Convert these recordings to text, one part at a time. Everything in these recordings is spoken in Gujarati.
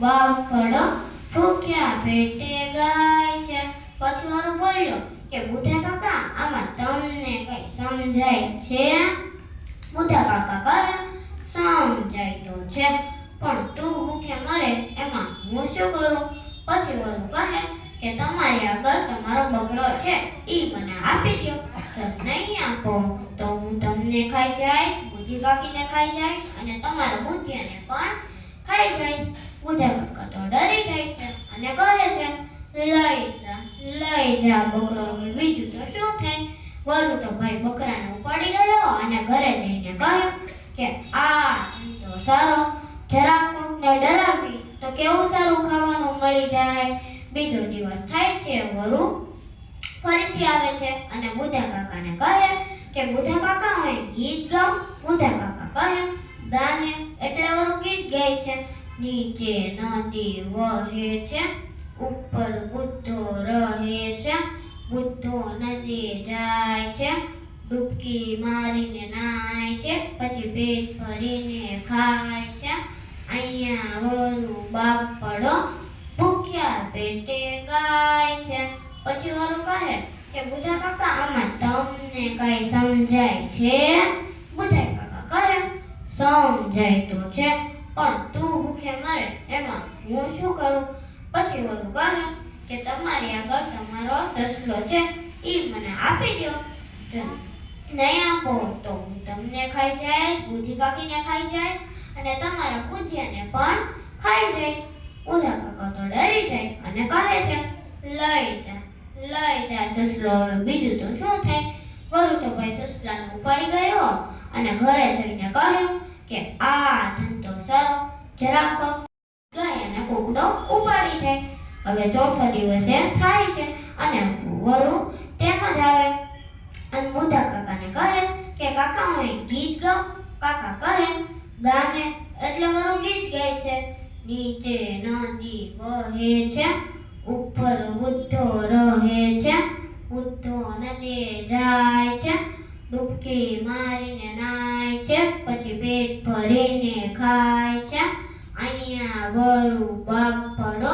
બાફડો ભૂખ્યા પેટે ગાય છે. પછી વાળો બોલ્યો કે બુઢા કાકા આમાં તમને કઈ સમજાય છે? બુઢા કાકા કહે સમજાય તો છે, પણ તું ભૂખ્યા મરે એમાં હું શું કરું? પછી વરુ કહે કે તમારી આગળ તમારો બકરો છે ઈ મને આપી દો. જો નહીં આપો તો હું તમને ખાઈ જઈશ, બુઢી કાકીને ખાઈ જઈશ અને તમારા બુઢિયાને પણ ખાઈ જઈશ. બુઢા કાકા તો ડરી જાય છે અને કહે છે લઈ જા બકરો. બીજું તો શું થાય? વરુ તો ભાઈ બકરાને ઉપાડી ગયો અને ઘરે જઈને કહ્યું કે આ તો સારો, જરાક કોકને ડરાવી તો કેવું સારું ખાવાનું મળી જાય. બીજો દિવસ થાય છે, વરુ ફરીથી આવે છે અને બુઢા કાકાને કહે કે બુઢા કાકા હવે ગીત ગાઓ. બુઢા કાકા કહે ગાને. એટલે વરુ ગીત ગાય છે. નીચે નદી વહે છે, ઉપર બુદ્ધો રહે છે, બુદ્ધો નદી જાય છે, ડૂબકી મારીને નાય છે, પછી પેટ ભરીને ખાય છે. અહીંયા વરુ બાફડો ભૂખ્યા પેટે ગાય છે. પછી વરુ કહે કે બુઢા કાકા આમાં તમને કઈ સમજાય છે? બુઢા કાકા કહે સમજાય તો છે, પણ તું ભૂખે મરે એમાં હું શું કરું? પછી વરુ કહે કે તમારી આગળ તમારો સસલો છે ઈ મને આપી દો. નહીં આપો તો હું તમને ખાઈ જઈશ, બુઢી કાકીને ખાઈ જઈશ અને તમારા બુઢિયાને પણ ખાઈ જઈશ. બુઢા કાકા તો ડરી જાય અને કહે છે લઈ જા સસલો. બીજું તો શું થાય? વરુ તો ભાઈ સસલાને ઉપાડી ગયો અને ઘરે જઈને કહ્યું કે આ ધંધો સારો, જરાક ગાય અને કુકડો ઉપાડી જાય. હવે ચોથો દિવસે થાય છે અને વરુ તેમ જ આવે અને બુઢા કાકાને કહે કે કાકા હું ગીત ગાઉં. કાકા કહે ગાને. એટલે વરુ ગીત ગાય છે. નીચે નદી વહે છે, ઉપર બુદ્ધો રહે છે, બુદ્ધો નદી જાય છે, ડૂબકી મારીને નાય છે, પછી પેટ ભરીને ખાય છે. અહીંયા વરુ બાફડો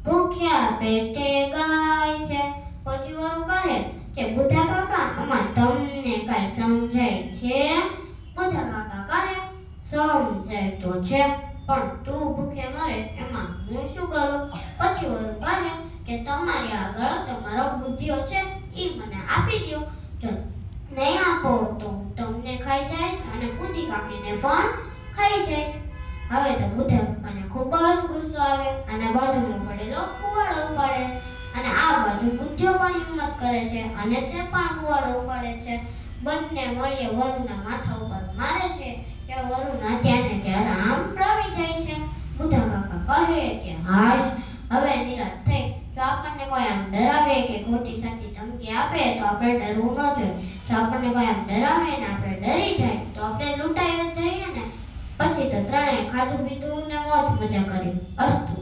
ભૂખ્યા પેટે ગાય છે. પછી વરુ કહે કે બુઢા કાકા આમાં તમને કઈ સમજાય છે? બુઢા કાકા કહે સમજાય તો છે, પણ તું ભૂખે મરે એમાં હું શું કરું? પછી વરુ કહે કે તમારી આગળ તમારો બુદ્ધિયો છે ઈ મને આપી દો. જો નહીં આપો તો હું તમને ખાઈ જઈશ અને બુઢી કાકીને પણ ખાઈ જઈશ. હવે તો બુઢા કાકાને ખૂબ જ ગુસ્સો આવે અને બાજુમાં પડેલો કુવાડો ઉપાડે અને આ બાજુ બુદ્ધિઓ પણ હિંમત કરે છે અને તે પણ કુવાડો ઉપાડે છે. બંને મળીએ વરુના માથા ઉપર મારે છે કે વરુના ત્યાંને ત્યાં આમ પ્રવી જાય છે. બુઢા કાકા કહે કે હાશ હવે નિરાશ થઈ. જો આપણને કોઈ આમ ડરાવે કે ખોટી સાચી ધમકી આપે તો આપણે ડરવું ન જોઈએ. જો આપણને કોઈ આમ ડરાવે ને આપણે ડરી જાય તો આપણે લૂંટાઈ જ જઈએ ને. પછી તો ત્રણેય ખાધું પીધું ને મોજ મજા કરી. અસ્તુ.